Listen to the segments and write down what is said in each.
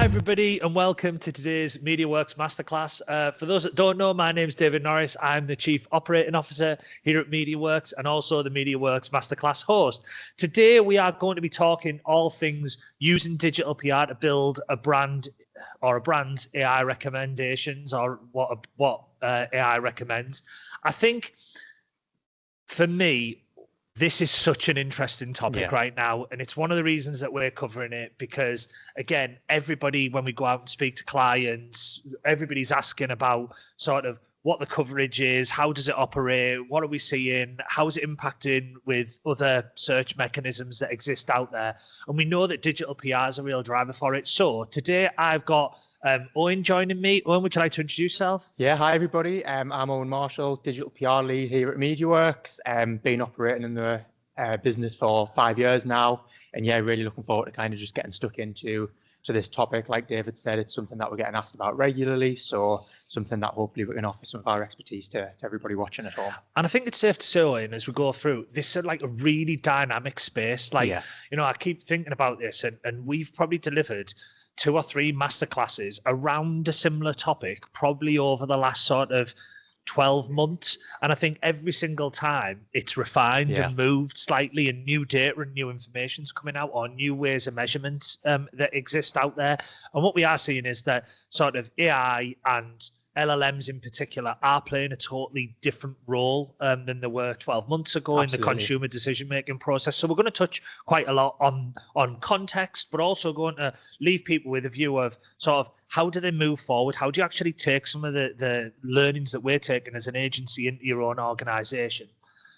everybody, and welcome to today's MediaWorks Masterclass. For those that don't know, my name is David Norris. I'm the Chief Operating Officer here at MediaWorks and also the MediaWorks Masterclass host. Today, we are going to be talking all things using digital PR to build a brand or a brand's AI recommendations or what AI recommends. I think, for me, this is such an interesting topic right now, and it's one of the reasons that we're covering it because, again, everybody, when we go out and speak to clients, everybody's asking about sort of what the coverage is, how does it operate, what are we seeing, how is it impacting with other search mechanisms that exist out there. And we know that digital PR is a real driver for it. So today I've got Owen joining me. Owen, would you like to introduce yourself? Yeah, hi everybody. I'm Owen Marshall, digital PR lead here at MediaWorks. Been operating in the business for 5 years now, and yeah, really looking forward to kind of just getting stuck into this topic. Like David said, it's something that we're getting asked about regularly, so something that hopefully we can offer some of our expertise to everybody watching at home. And I think it's safe to say, Owen, as we go through, this is like a really dynamic space. Like, you know, I keep thinking about this, and we've probably delivered 2 or 3 masterclasses around a similar topic, probably over the last sort of 12 months. And I think every single time it's refined and moved slightly, and new data and new information's coming out, or new ways of measurement that exist out there. And what we are seeing is that sort of AI and LLMs in particular are playing a totally different role than they were 12 months ago in the consumer decision-making process. So we're going to touch quite a lot on context, but also going to leave people with a view of sort of how do they move forward? How do you actually take some of the learnings that we're taking as an agency into your own organization?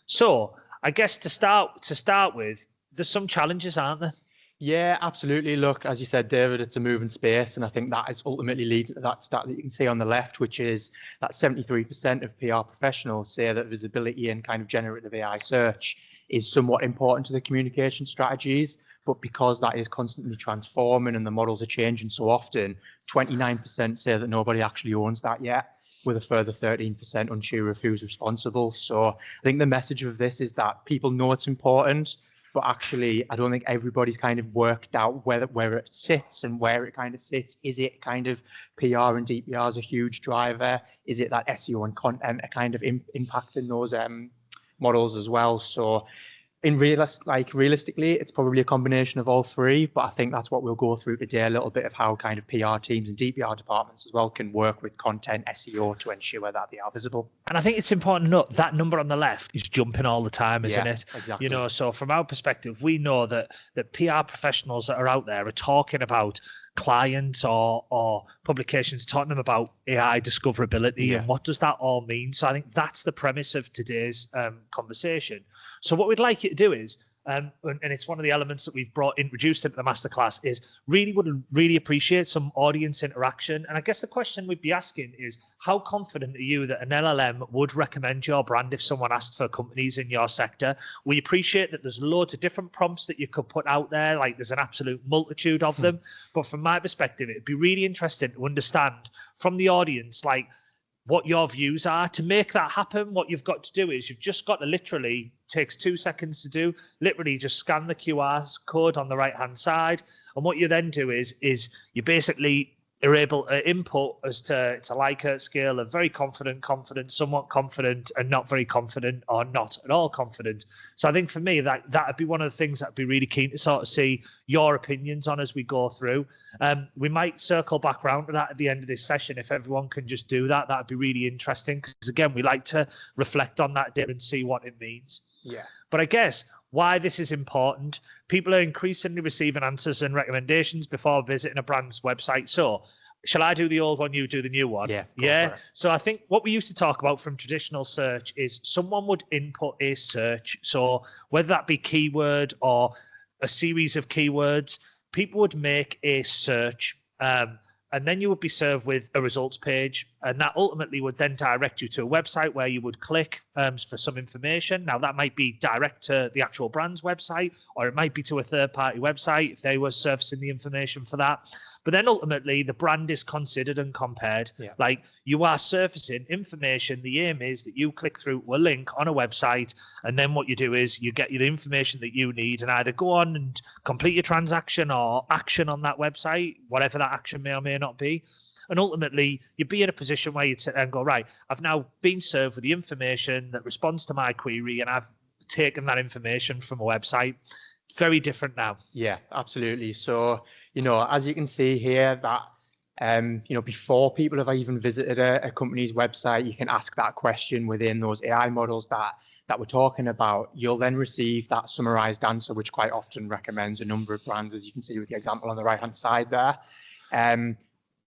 So I guess to start with, there's some challenges, aren't there? Yeah, absolutely. Look, as you said, David, it's a moving space, and I think that is ultimately leading to that stat that you can see on the left, which is that 73% of PR professionals say that visibility and kind of generative AI search is somewhat important to the communication strategies. But because that is constantly transforming and the models are changing so often, 29% say that nobody actually owns that yet, with a further 13% unsure of who's responsible. So I think the message of this is that people know it's important, but actually, I don't think everybody's kind of worked out where it sits and where it kind of sits. Is it kind of PR and DPR is a huge driver? Is it that SEO and content are kind of impacting those models as well? So realistically, it's probably a combination of all three, but I think that's what we'll go through today, a little bit of how kind of PR teams and DPR departments as well can work with content SEO to ensure that they are visible. And I think it's important to note that number on the left is jumping all the time, isn't it? Exactly. You know, so from our perspective, we know that PR professionals that are out there are talking about clients or publications, talking them about AI discoverability and what does that all mean. So I think that's the premise of today's conversation. So what we'd like you to do is, and it's one of the elements that we've introduced into the masterclass, is would really appreciate some audience interaction. And I guess the question we'd be asking is, how confident are you that an LLM would recommend your brand if someone asked for companies in your sector? We appreciate that there's loads of different prompts that you could put out there, like there's an absolute multitude of them. But from my perspective, it'd be really interesting to understand from the audience, like, what your views are. To make that happen, what you've got to do is you've just got to literally, takes 2 seconds to do, literally just scan the QR code on the right-hand side. And what you then do is you basically are able to input as to, it's a Likert scale of very confident, somewhat confident, and not very confident, or not at all confident. So I think for me, that'd be one of the things that I'd be really keen to sort of see your opinions on as we go through. We might circle back around to that at the end of this session. If everyone can just do that, that'd be really interesting. Because again, we like to reflect on that data and see what it means. Yeah. But I guess why this is important, people are increasingly receiving answers and recommendations before visiting a brand's website. So shall I do the old one, you do the new one? Yeah. So I think what we used to talk about from traditional search is someone would input a search. So whether that be keyword or a series of keywords, people would make a search. And then you would be served with a results page, and that ultimately would then direct you to a website where you would click for some information. Now, that might be direct to the actual brand's website, or it might be to a third-party website if they were surfacing the information for that. But then ultimately the brand is considered and compared. Like you are surfacing information. The aim is that you click through to a link on a website, and then what you do is you get the information that you need and either go on and complete your transaction or action on that website, whatever that action may or may not be. And ultimately, you'd be in a position where you'd sit there and go, right, I've now been served with the information that responds to my query, and I've taken that information from a website. Very different now. Yeah, absolutely. So, as you can see here, that before people have even visited a company's website, you can ask that question within those AI models that we're talking about. You'll then receive that summarized answer, which quite often recommends a number of brands, as you can see with the example on the right-hand side there.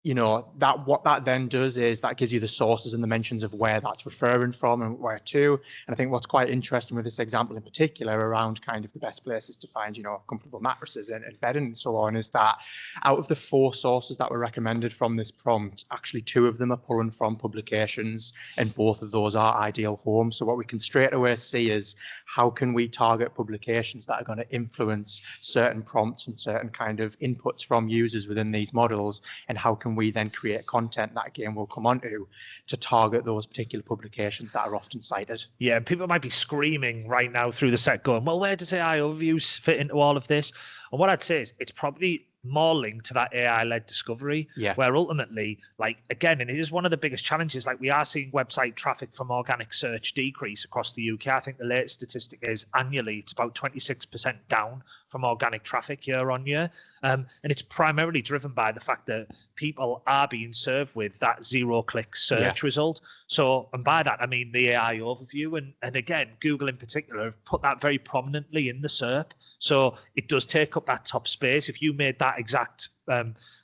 What that then does is that gives you the sources and the mentions of where that's referring from and where to. And I think what's quite interesting with this example in particular around kind of the best places to find, comfortable mattresses and bedding and so on, is that out of the 4 sources that were recommended from this prompt, actually 2 of them are pulling from publications, and both of those are Ideal Home. So what we can straight away see is how can we target publications that are going to influence certain prompts and certain kind of inputs from users within these models, and how can we then create content that, again, we'll come on to target those particular publications that are often cited. Yeah, people might be screaming right now through the set going, well, where does AI overviews fit into all of this? And what I'd say is it's probably more linked to that AI-led discovery, where ultimately, again, and it is one of the biggest challenges, we are seeing website traffic from organic search decrease across the UK. I think the latest statistic is annually it's about 26% down from organic traffic year on year. And it's primarily driven by the fact that people are being served with that 0-click search result. So, and by that, I mean the AI overview. And again, Google in particular have put that very prominently in the SERP. So it does take up that top space. If you made that exact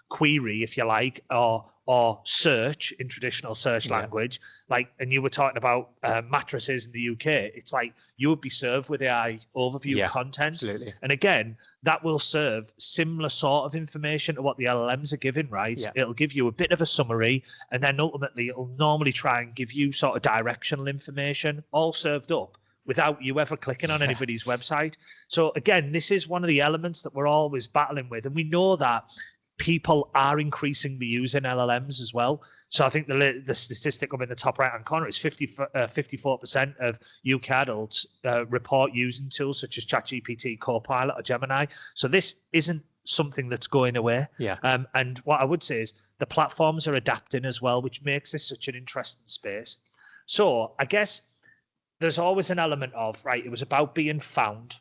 query, if you like, or search in traditional search language, and you were talking about mattresses in the UK, it's like you would be served with AI overview content. Absolutely. And again, that will serve similar sort of information to what the LLMs are giving, right? It'll give you a bit of a summary, and then ultimately it'll normally try and give you sort of directional information all served up without you ever clicking on anybody's website. So again, this is one of the elements that we're always battling with. And we know that people are increasingly using LLMs as well. So I think the statistic up in the top right-hand corner is 54% of UK adults report using tools such as ChatGPT, Copilot, or Gemini. So this isn't something that's going away. And what I would say is the platforms are adapting as well, which makes this such an interesting space. So I guess there's always an element of, right, it was about being found,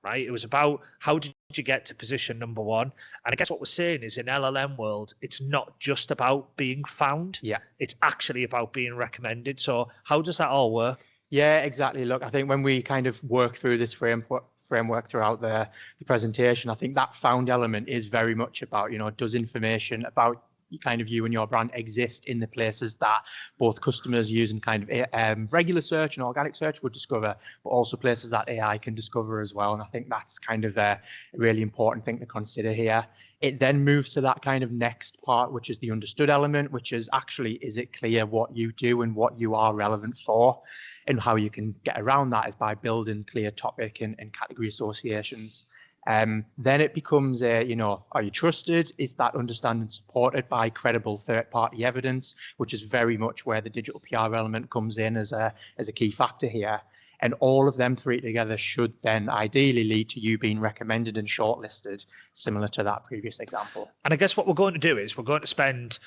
right? It was about how did you get to position number 1? And I guess what we're saying is in LLM world, it's not just about being found. It's actually about being recommended. So how does that all work? Yeah, exactly. Look, I think when we kind of work through this framework throughout the presentation, I think that found element is very much about, does information about kind of you and your brand exist in the places that both customers using kind of regular search and organic search would discover, but also places that AI can discover as well. And I think that's kind of a really important thing to consider here. It then moves to that kind of next part, which is the understood element, which is actually, is it clear what you do and what you are relevant for? And how you can get around that is by building clear topic and category associations. Then it becomes are you trusted? Is that understanding supported by credible third-party evidence, which is very much where the digital PR element comes in as a key factor here. And all of them 3 together should then ideally lead to you being recommended and shortlisted, similar to that previous example. And I guess what we're going to do is we're going to spend,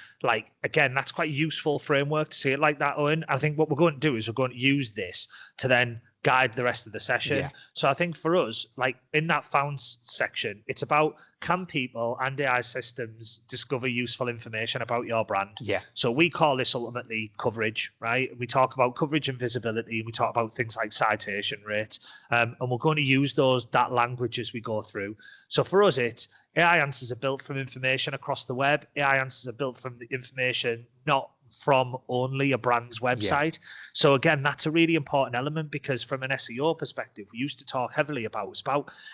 again, that's quite a useful framework to see it like that, Owen. I think what we're going to do is we're going to use this to then guide the rest of the session. So I think for us, in that found section, it's about, can people and AI systems discover useful information about your brand? So we call this ultimately coverage, right? We talk about coverage and visibility. We talk about things like citation rates, and we're going to use that language as we go through. So for us, it's AI answers are built from information across the web. AI answers are built from the information not from only a brand's website. So again, that's a really important element, because from an SEO perspective, we used to talk heavily about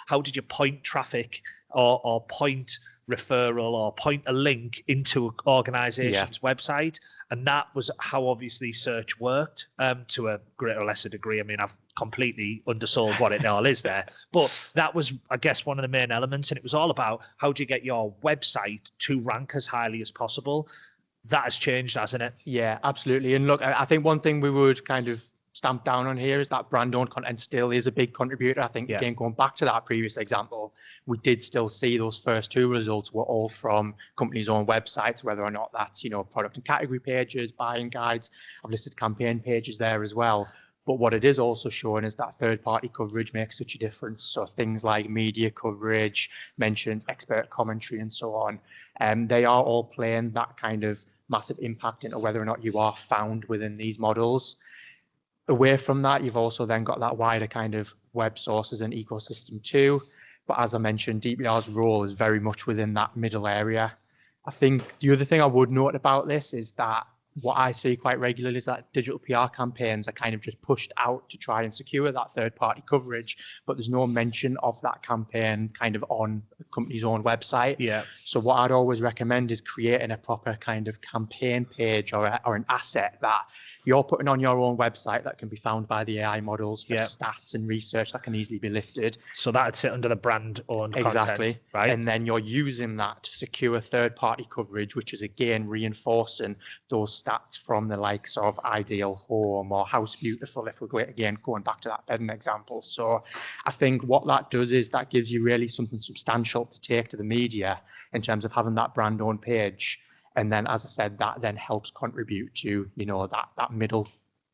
how did you point traffic or point referral or point a link into an organization's website. And that was how obviously search worked to a greater or lesser degree. I mean, I've completely undersold what it all is there, but that was, I guess, one of the main elements. And it was all about how do you get your website to rank as highly as possible. That has changed, hasn't it? Yeah, absolutely. And look, I think one thing we would kind of stamp down on here is that brand-owned content still is a big contributor. I think, again, going back to that previous example, we did still see those first two results were all from companies' own websites, whether or not that's, product and category pages, buying guides. I've listed campaign pages there as well. But what it is also showing is that third-party coverage makes such a difference. So things like media coverage, mentions, expert commentary, and so on, they are all playing that kind of massive impact into whether or not you are found within these models. Away from that, you've also then got that wider kind of web sources and ecosystem too. But as I mentioned, DPR's role is very much within that middle area. I think the other thing I would note about this is that what I see quite regularly is that digital PR campaigns are kind of just pushed out to try and secure that third-party coverage, but there's no mention of that campaign kind of on a company's own website. Yeah. So what I'd always recommend is creating a proper kind of campaign page or an asset that you're putting on your own website that can be found by the AI models for stats and research that can easily be lifted. So that'd sit under the brand-owned content, right? And then you're using that to secure third-party coverage, which is again reinforcing those stats from the likes of Ideal Home or House Beautiful, if we're going back to that bedding example. So I think what that does is that gives you really something substantial to take to the media in terms of having that brand owned page. And then, as I said, that then helps contribute to, that middle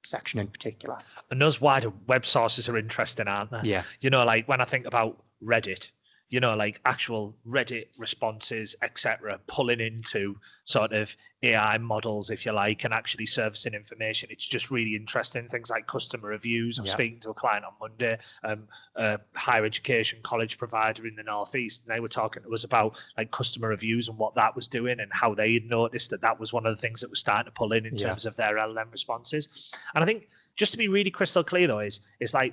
section in particular. And those wider web sources are interesting, aren't they? Yeah. Like when I think about Reddit, like actual Reddit responses, etc., pulling into sort of AI models, if you like, and actually surfacing information. It's just really interesting. Things like customer reviews. I'm speaking to a client on Monday, a higher education college provider in the Northeast, and they were talking to us about like customer reviews and what that was doing and how they had noticed that was one of the things that was starting to pull in terms of their LLM responses. And I think just to be really crystal clear though, is like,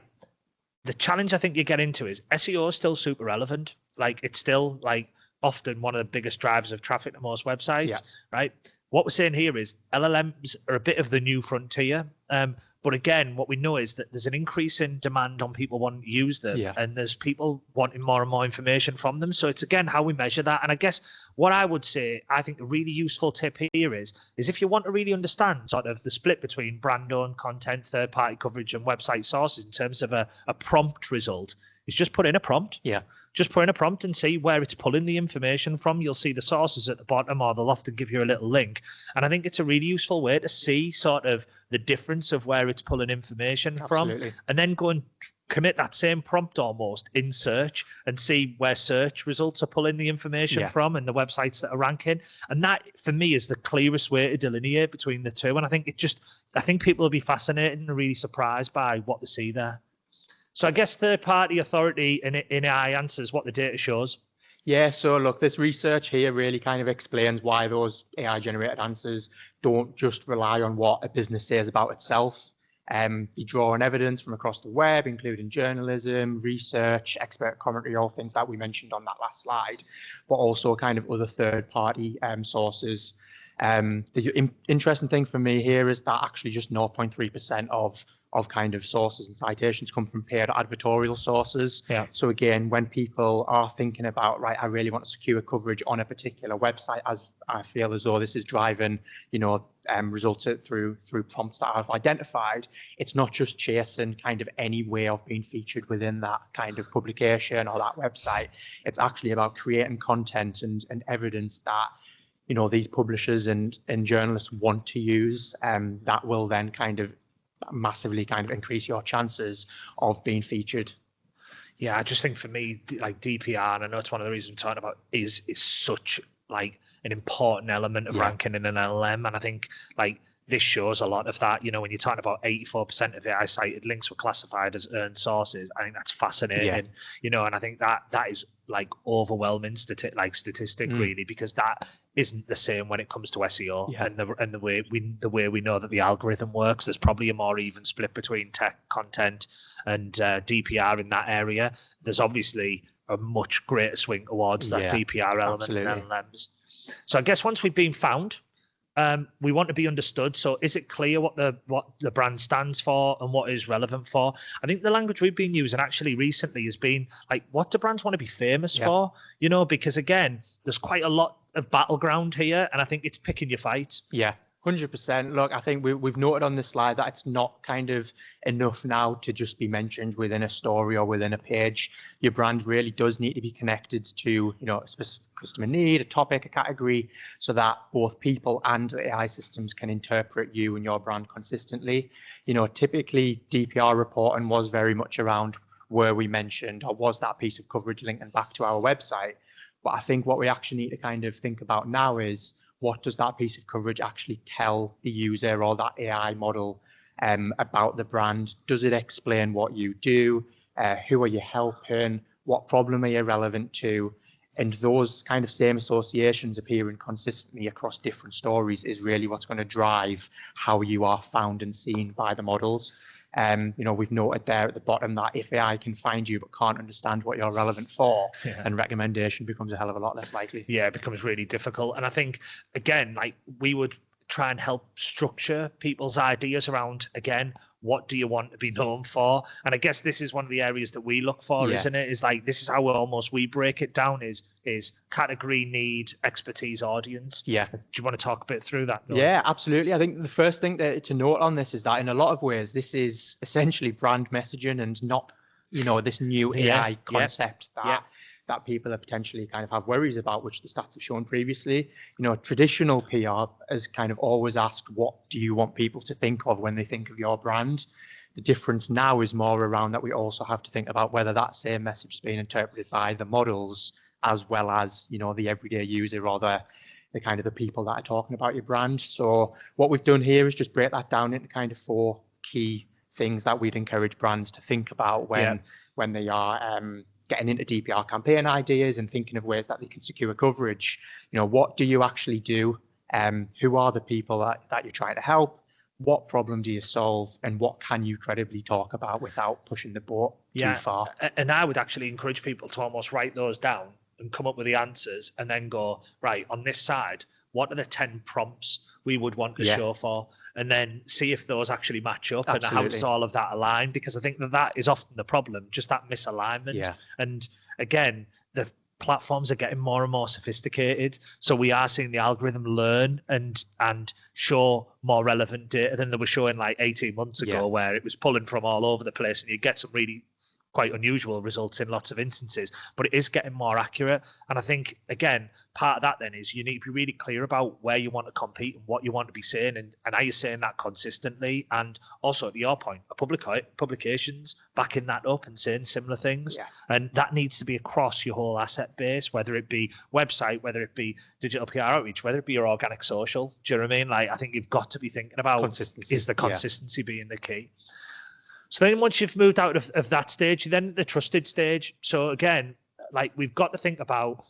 the challenge I think you get into is SEO is still super relevant. Like it's still like often one of the biggest drivers of traffic to most websites, right? What we're saying here is LLMs are a bit of the new frontier. But again, what we know is that there's an increase in demand on people wanting to use them, and there's people wanting more and more information from them. So it's again how we measure that. And I guess what I would say, I think a really useful tip here is if you want to really understand sort of the split between brand-owned content, third-party coverage, and website sources in terms of a prompt result, is just put in a prompt. Yeah. Just put in a prompt and see where it's pulling the information from. You'll see the sources at the bottom, or they'll often give you a little link. And I think it's a really useful way to see sort of the difference of where it's pulling information from. And then go and commit that same prompt almost in search and see where search results are pulling the information from and the websites that are ranking. And that, for me, is the clearest way to delineate between the two. And I think I think people will be fascinated and really surprised by what they see there. So I guess third-party authority in AI answers what the data shows. Yeah, so look, this research here really kind of explains why those AI-generated answers don't just rely on what a business says about itself. They draw on evidence from across the web, including journalism, research, expert commentary, all things that we mentioned on that last slide, but also kind of other third-party sources. The interesting thing for me here is that actually just 0.3% of kind of sources and citations come from paid advertorial sources. Yeah. So again, when people are thinking about, right, I really want to secure coverage on a particular website, as I feel as though this is driving, results through prompts that I've identified, it's not just chasing kind of any way of being featured within that kind of publication or that website. It's actually about creating content and evidence that these publishers and journalists want to use, that will then kind of massively kind of increase your chances of being featured. Yeah, I just think for me, like DPR, and I know it's one of the reasons I'm talking about, is such like an important element of ranking in an LLM. And I think like this shows a lot of that. When you're talking about 84% of AI cited links were classified as earned sources, I think that's fascinating. And I think that is like overwhelming statistic really, because that isn't the same when it comes to SEO and the way we know that the algorithm works. There's probably a more even split between tech content and DPR in that area. There's obviously a much greater swing towards that DPR element in LLMs. So I guess once we've been found, we want to be understood. So is it clear what the brand stands for and what is relevant for? I think the language we've been using actually recently has been like, what do brands want to be famous for? You know, because again, there's quite a lot of battleground here, and I think it's picking your fight. Yeah. 100%. Look, I think we've noted on this slide that it's not kind of enough now to just be mentioned within a story or within a page. Your brand really does need to be connected to, you know, a specific customer need, a topic, a category, so that both people and the AI systems can interpret you and your brand consistently. You know, typically DPR reporting was very much around where we mentioned or was that piece of coverage linking back to our website. But I think what we actually need to kind of think about now is, what does that piece of coverage actually tell the user or that AI model about the brand? Does it explain what you do? Who are you helping? What problem are you relevant to? And those kind of same associations appearing consistently across different stories is really what's going to drive how you are found and seen by the models. You know, we've noted there at the bottom that if AI can find you but can't understand what you're relevant for, then recommendation becomes a hell of a lot less likely. Yeah, it becomes really difficult. And I think, again, like we would try and help structure people's ideas around, again, what do you want to be known for? And I guess this is one of the areas that we look for, isn't it? Is like, this is how we break it down is category, need, expertise, audience. Yeah. Do you want to talk a bit through that? Noah? Yeah, absolutely. I think the first thing to note on this is that in a lot of ways, this is essentially brand messaging and not, you know, this new AI concept that people are potentially kind of have worries about, which the stats have shown previously. You know, traditional PR has kind of always asked, what do you want people to think of when they think of your brand? The difference now is more around that we also have to think about whether that same message is being interpreted by the models as well as, you know, the everyday user or the kind of the people that are talking about your brand. So what we've done here is just break that down into kind of 4 key things that we'd encourage brands to think about when they are getting into DPR campaign ideas and thinking of ways that they can secure coverage. You know, what do you actually do? Who are the people that you're trying to help? What problem do you solve? And what can you credibly talk about without pushing the boat too far? And I would actually encourage people to almost write those down and come up with the answers and then go, right, on this side, what are the 10 prompts we would want to show for? And then see if those actually match up. Absolutely. And how does all of that align? Because I think that is often the problem, just that misalignment. Yeah. And again, the platforms are getting more and more sophisticated. So we are seeing the algorithm learn and show more relevant data than they were showing like 18 months ago, where it was pulling from all over the place and you get some really quite unusual results in lots of instances, but it is getting more accurate. And I think, again, part of that then is you need to be really clear about where you want to compete and what you want to be saying, and are you saying that consistently? And also, to your point, publications backing that up and saying similar things. Yeah. And that needs to be across your whole asset base, whether it be website, whether it be digital PR outreach, whether it be your organic social. Do you know what I mean? Like, I think you've got to be thinking about is the consistency being the key. So then once you've moved out of that stage, then the trusted stage. So again, like we've got to think about,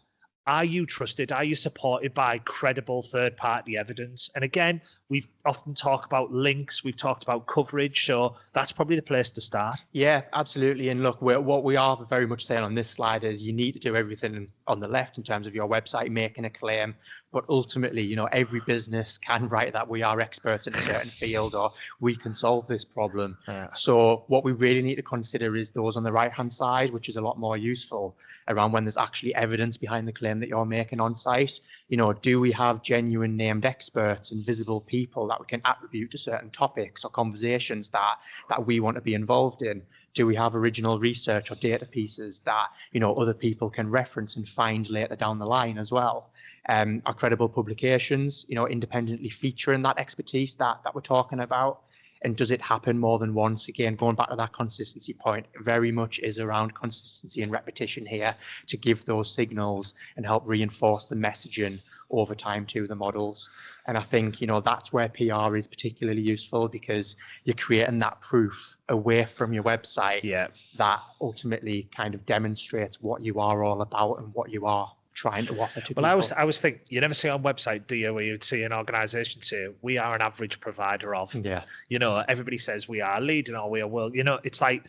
are you trusted? Are you supported by credible third-party evidence? And again, we've often talked about links. We've talked about coverage. So that's probably the place to start. Yeah, absolutely. And look, what we are very much saying on this slide is you need to do everything on the left in terms of your website, making a claim. But ultimately, you know, every business can write that we are experts in a certain field or we can solve this problem. Yeah. So what we really need to consider is those on the right-hand side, which is a lot more useful around when there's actually evidence behind the claim that you're making on site. You know, do we have genuine named experts and visible people that we can attribute to certain topics or conversations that we want to be involved in? Do we have original research or data pieces that, you know, other people can reference and find later down the line as well? Are credible publications, you know, independently featuring that expertise that we're talking about? And does it happen more than once? Again, going back to that consistency point, very much is around consistency and repetition here to give those signals and help reinforce the messaging over time to the models. And I think, that's where PR is particularly useful, because you're creating that proof away from your website that ultimately kind of demonstrates what you are all about and what you are trying to offer to people. Well, I was thinking, you never see on website, do you, where you'd see an organisation say, we are an average provider of. Everybody says we are leading or we are world. It's like,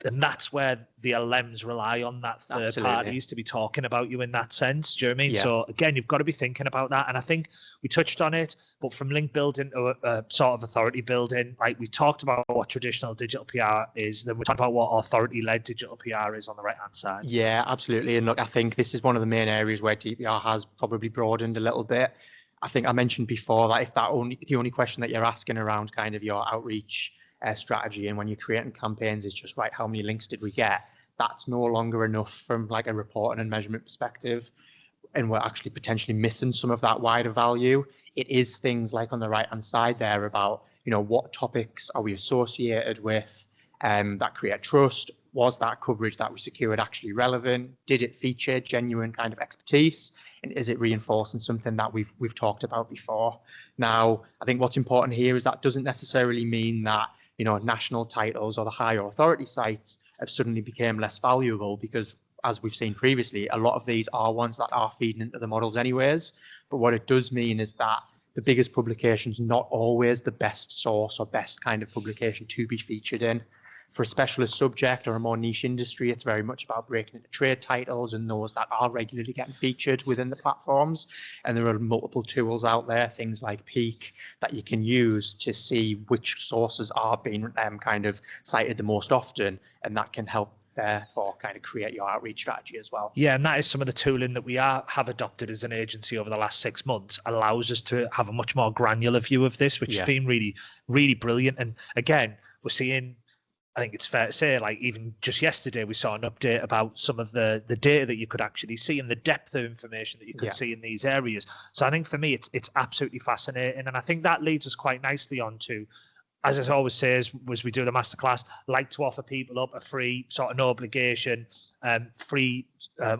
and that's where the LMs rely on that third parties to be talking about you in that sense. Do you know what I mean? Yeah. So again, you've got to be thinking about that. And I think we touched on it, but from link building to a sort of authority building, like we talked about what traditional digital PR is, then we talked about what authority-led digital PR is on the right-hand side. Yeah, absolutely. And look, I think this is one of the main areas where DPR has probably broadened a little bit. I think I mentioned before that if the only question that you're asking around kind of your outreach strategy and when you're creating campaigns is just, right, how many links did we get? That's no longer enough from like a reporting and measurement perspective. And we're actually potentially missing some of that wider value. It is things like on the right-hand side there about, what topics are we associated with that create trust? Was that coverage that we secured actually relevant? Did it feature genuine kind of expertise? And is it reinforcing something that we've talked about before? Now, I think what's important here is that doesn't necessarily mean that, national titles or the higher authority sites have suddenly become less valuable, because as we've seen previously, a lot of these are ones that are feeding into the models anyways. But what it does mean is that the biggest publication's not always the best source or best kind of publication to be featured in. For a specialist subject or a more niche industry, it's very much about breaking into trade titles and those that are regularly getting featured within the platforms. And there are multiple tools out there, things like Peak, that you can use to see which sources are being kind of cited the most often, and that can help therefore kind of create your outreach strategy as well. Yeah, and that is some of the tooling that we have adopted as an agency over the last 6 months, allows us to have a much more granular view of this, which has been really, really brilliant. And again, we're seeing, I think it's fair to say, like even just yesterday, we saw an update about some of the data that you could actually see and the depth of information that you could see in these areas. So I think for me, it's absolutely fascinating. And I think that leads us quite nicely on to, as I always say, as we do the masterclass, like to offer people up a free sort of no obligation, free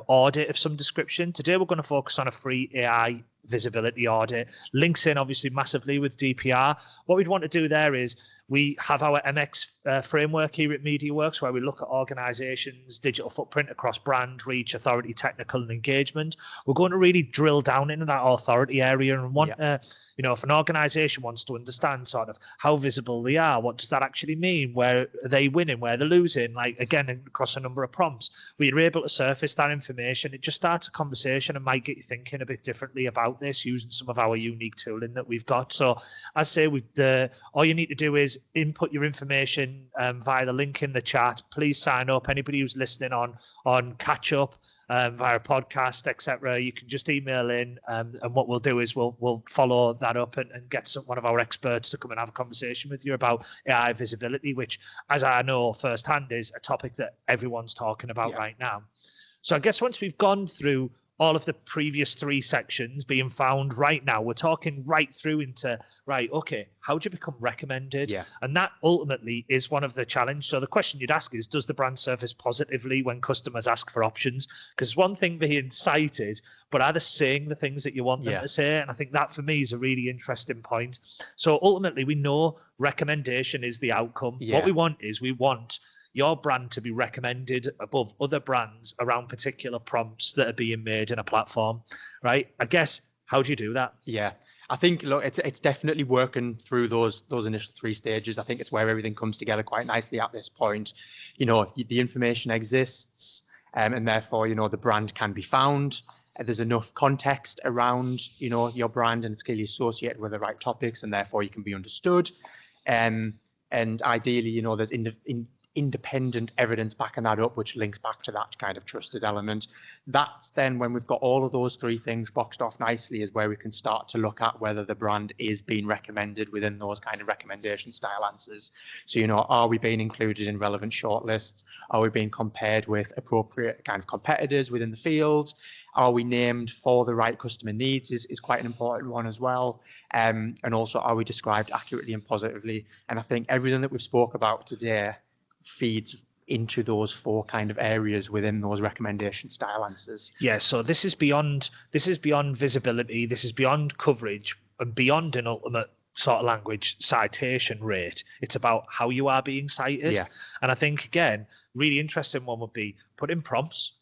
audit of some description. Today, we're going to focus on a free AI visibility audit. Links in obviously massively with DPR. What we'd want to do there is we have our MX framework here at MediaWorks, where we look at organizations' digital footprint across brand, reach, authority, technical, and engagement. We're going to really drill down into that authority area and want, if an organization wants to understand sort of how visible they are, what does that actually mean? Where are they winning? Where they're losing? Like, again, across a number of prompts, we're able to surface that information. It just starts a conversation and might get you thinking a bit differently about this using some of our unique tooling that we've got. So as I say, all you need to do is input your information via the link in the chat. Please sign up. Anybody who's listening on catch up via podcast, etc., you can just email in, and what we'll do is we'll follow that up and get one of our experts to come and have a conversation with you about AI visibility, which, as I know firsthand, is a topic that everyone's talking about right now. So I guess once we've gone through all of the previous 3 sections being found right now, we're talking right through into, right, okay, how do you become recommended? And that ultimately is one of the challenge. So the question you'd ask is, does the brand surface positively when customers ask for options? Because one thing being cited, but are they saying the things that you want them to say? And I think that for me is a really interesting point. So ultimately, we know recommendation is the outcome. What we want is your brand to be recommended above other brands around particular prompts that are being made in a platform, right? I guess, how do you do that? Yeah, I think, look, it's definitely working through those initial 3 stages. I think it's where everything comes together quite nicely at this point. The information exists, and therefore, the brand can be found. There's enough context around, your brand, and it's clearly associated with the right topics, and therefore you can be understood. And ideally, there's independent evidence backing that up, which links back to that kind of trusted element. That's then when we've got all of those 3 things boxed off nicely, is where we can start to look at whether the brand is being recommended within those kind of recommendation style answers. So, are we being included in relevant shortlists? Are we being compared with appropriate kind of competitors within the field? Are we named for the right customer needs is quite an important one as well. And also, are we described accurately and positively? And I think everything that we've spoke about today feeds into those 4 kind of areas within those recommendation style answers. Yeah, so this is beyond visibility, this is beyond coverage, and beyond an ultimate sort of language citation rate. It's about how you are being cited. Yeah. And I think, again, really interesting one would be put in prompts.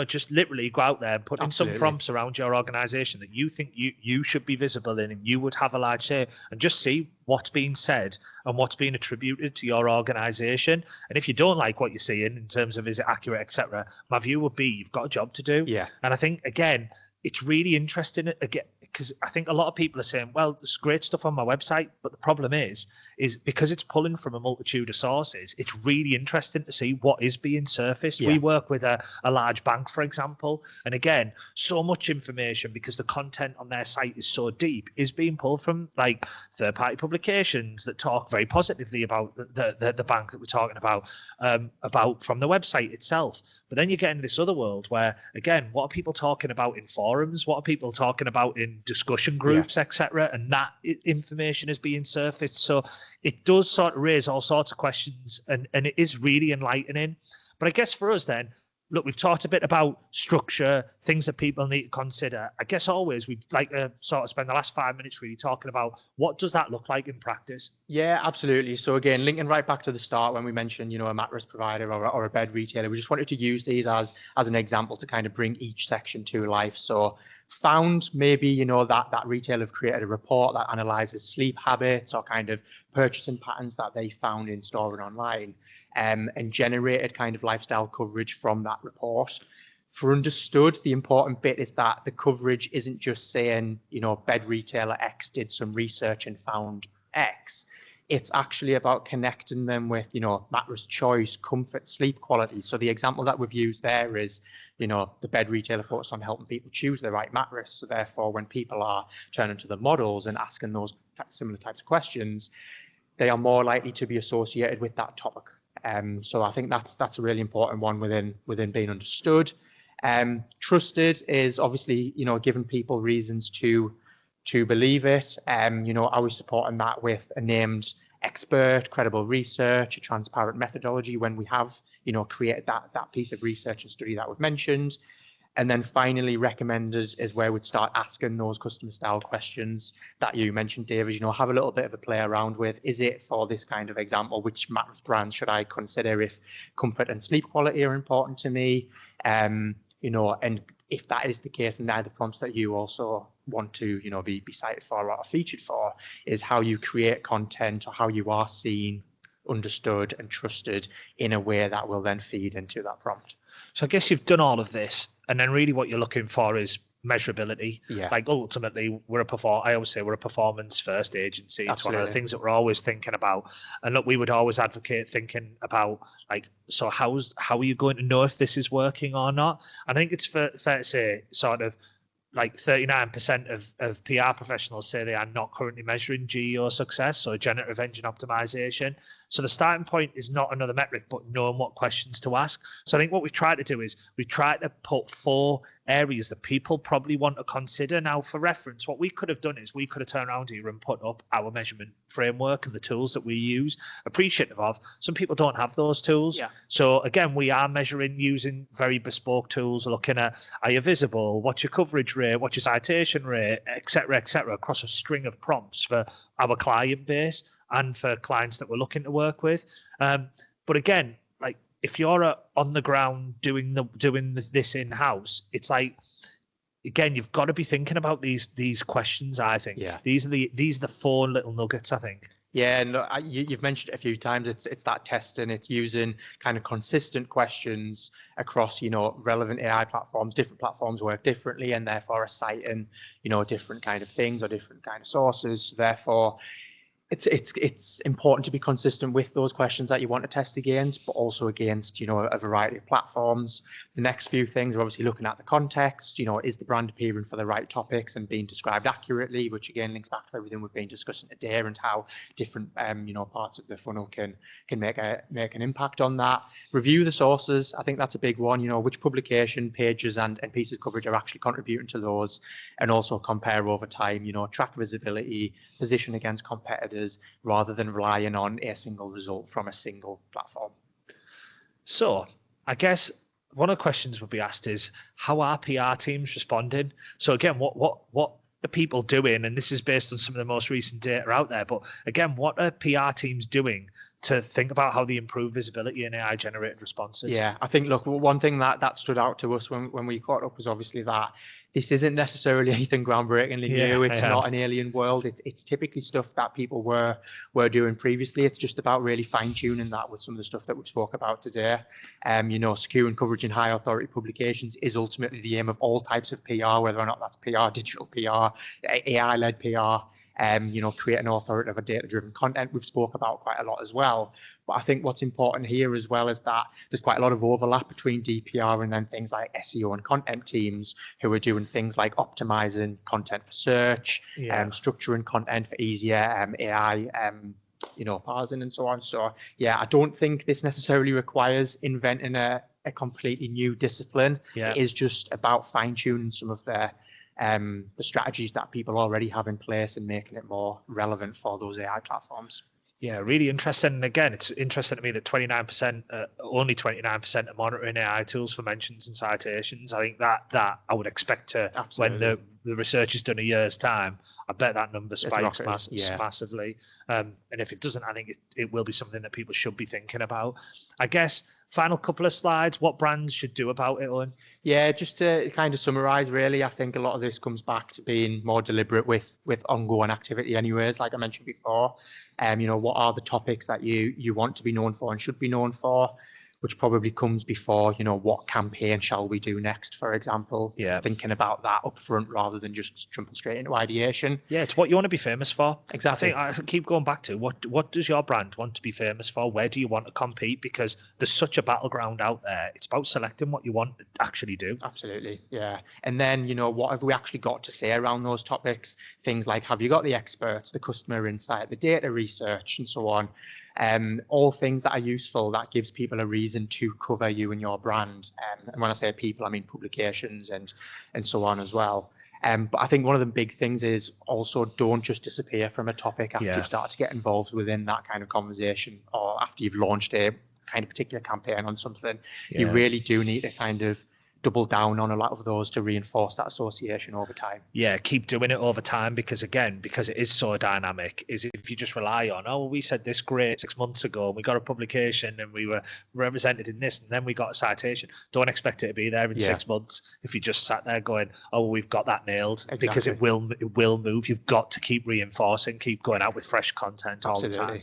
Just literally go out there and put in some prompts around your organization that you think you should be visible in and you would have a large say, and just see what's being said and what's being attributed to your organization. And if you don't like what you're seeing in terms of is it accurate, etc., my view would be you've got a job to do. Yeah. And I think, again, it's really interesting, again, because I think a lot of people are saying, well, there's great stuff on my website, but the problem is because it's pulling from a multitude of sources, it's really interesting to see what is being surfaced. Yeah. We work with a large bank, for example, and again, so much information, because the content on their site is so deep, is being pulled from like third-party publications that talk very positively about the bank that we're talking about from the website itself. But then you get into this other world where, again, what are people talking about in forums? What are people talking about in discussion groups, etc.? And that information is being surfaced. So it does sort of raise all sorts of questions, and it is really enlightening. But I guess for us then, look, we've talked a bit about structure, things that people need to consider. I guess always we'd like to sort of spend the last 5 minutes really talking about what does that look like in practice? Yeah, absolutely. So again, linking right back to the start when we mentioned, a mattress provider or a bed retailer, we just wanted to use these as an example to kind of bring each section to life. So found maybe, that retailer have created a report that analyzes sleep habits or kind of purchasing patterns that they found in store and online, and generated kind of lifestyle coverage from that report. For understood, the important bit is that the coverage isn't just saying, bed retailer X did some research and found X. It's actually about connecting them with, mattress choice, comfort, sleep quality. So the example that we've used there is, the bed retailer focused on helping people choose the right mattress. So therefore, when people are turning to the models and asking those similar types of questions, they are more likely to be associated with that topic. So I think that's a really important one within being understood. Trusted is obviously, giving people reasons to believe it. Are we supporting that with a named expert, credible research, a transparent methodology when we have, created that piece of research and study that we've mentioned? And then finally, recommended is where we'd start asking those customer style questions that you mentioned, David, have a little bit of a play around with. Is it for this kind of example, which mattress brand should I consider if comfort and sleep quality are important to me? And if that is the case, and they're the prompts that you also want to, be cited for or featured for, is how you create content or how you are seen, understood and trusted in a way that will then feed into that prompt. So I guess you've done all of this, and then really what you're looking for is measurability. Yeah. Like ultimately, I always say we're a performance first agency. It's Absolutely. one of the things that we're always thinking about. And look, we would always advocate thinking about so how are you going to know if this is working or not? I think it's fair to say sort of like 39% of PR professionals say they are not currently measuring GEO success, so generative engine optimization. So the starting point is not another metric, but knowing what questions to ask. So I think what we've tried to do is we've tried to put 4 areas that people probably want to consider. Now, for reference, what we could have done is we could have turned around here and put up our measurement framework and the tools that we use, appreciative of some people don't have those tools. Yeah. So again, we are measuring using very bespoke tools, looking at, are you visible? What's your coverage rate? What's your citation rate? Et cetera, across a string of prompts for our client base and for clients that we're looking to work with. But again, like if you're on the ground doing this in-house, it's like, again, you've got to be thinking about these questions, I think. Yeah. These are the 4 little nuggets, I think. Yeah, and you've mentioned it a few times. It's that testing. It's using kind of consistent questions across, relevant AI platforms. Different platforms work differently, and therefore are citing, different kind of things or different kind of sources. So therefore, it's important to be consistent with those questions that you want to test against, but also against, a variety of platforms. The next few things are obviously looking at the context, is the brand appearing for the right topics and being described accurately, which again links back to everything we've been discussing today and how different, parts of the funnel can make an impact on that. Review the sources. I think that's a big one, which publication, pages and pieces of coverage are actually contributing to those, and also compare over time, track visibility, position against competitors, rather than relying on a single result from a single platform. So I guess one of the questions would be asked is, how are PR teams responding? So again, what are people doing? And this is based on some of the most recent data out there. But again, what are PR teams doing to think about how they improve visibility in AI generated responses? Yeah, I think, look, one thing that stood out to us when we caught up was obviously that this isn't necessarily anything groundbreakingly new. It's not an alien world. It's typically stuff that people were doing previously. It's just about really fine tuning that with some of the stuff that we've spoke about today. Securing coverage in high authority publications is ultimately the aim of all types of PR, whether or not that's PR, digital PR, AI led PR. Creating authoritative data-driven content we've spoke about quite a lot as well. But I think what's important here as well is that there's quite a lot of overlap between DPR and then things like SEO and content teams who are doing things like optimizing content for search, structuring content for easier AI, parsing and so on. So yeah, I don't think this necessarily requires inventing a completely new discipline. It is just about fine-tuning some of the strategies that people already have in place and making it more relevant for those AI platforms. Yeah, really interesting. And again, it's interesting to me that only 29% are monitoring AI tools for mentions and citations. I think that I would expect to, when the research is done a year's time, I bet that number spikes massively. And if it doesn't, I think it will be something that people should be thinking about. I guess, final couple of slides, what brands should do about it, Owen? Yeah, just to kind of summarize, really, I think a lot of this comes back to being more deliberate with ongoing activity anyways, like I mentioned before. What are the topics that you want to be known for and should be known for, which probably comes before, what campaign shall we do next, for example. Thinking about that up front rather than just jumping straight into ideation. Yeah, it's what you want to be famous for. Exactly. I keep going back to what does your brand want to be famous for? Where do you want to compete? Because there's such a battleground out there. It's about selecting what you want to actually do. Absolutely, yeah. And then, what have we actually got to say around those topics? Things like, have you got the experts, the customer insight, the data research, and so on. All things that are useful, that gives people a reason to cover you and your brand. And when I say people, I mean publications and so on as well. But I think one of the big things is also don't just disappear from a topic after you've started to get involved within that kind of conversation, or after you've launched a kind of particular campaign on something. You really do need to kind of double down on a lot of those to reinforce that association over time. Yeah, keep doing it over time, because it is so dynamic. Is if you just rely on, we said this great 6 months ago and we got a publication and we were represented in this and then we got a citation. Don't expect it to be there in 6 months if you just sat there going, we've got that nailed. Exactly. Because it will move. You've got to keep reinforcing, keep going out with fresh content all the time.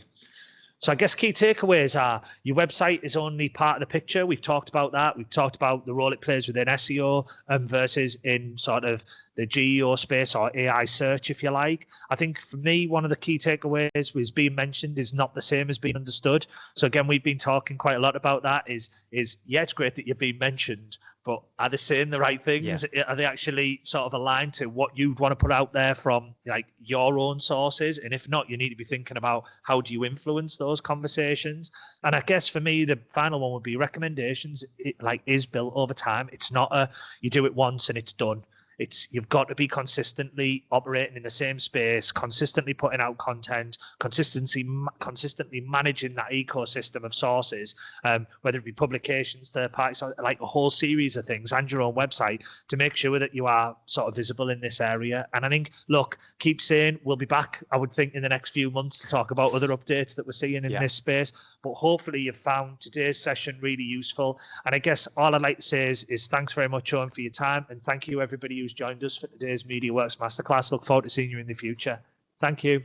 So I guess key takeaways are your website is only part of the picture. We've talked about that. We've talked about the role it plays within SEO versus in sort of the GEO space or AI search, if you like. I think for me, one of the key takeaways was being mentioned is not the same as being understood. So again, we've been talking quite a lot about that is it's great that you're being mentioned, but are they saying the right things? Yeah. Are they actually sort of aligned to what you'd want to put out there from like your own sources? And if not, you need to be thinking about how do you influence those conversations? And I guess for me, the final one would be recommendations. It is built over time. It's not you do it once and it's done. You've got to be consistently operating in the same space, consistently putting out content, consistently managing that ecosystem of sources, whether it be publications, third parties, like a whole series of things, and your own website, to make sure that you are sort of visible in this area. And I think, look, keep saying we'll be back, I would think, in the next few months to talk about other updates that we're seeing in this space. But hopefully you've found today's session really useful. And I guess all I'd like to say is thanks very much, Owen, for your time. And thank you, everybody who's joined us for today's MediaWorks Masterclass. Look forward to seeing you in the future. Thank you.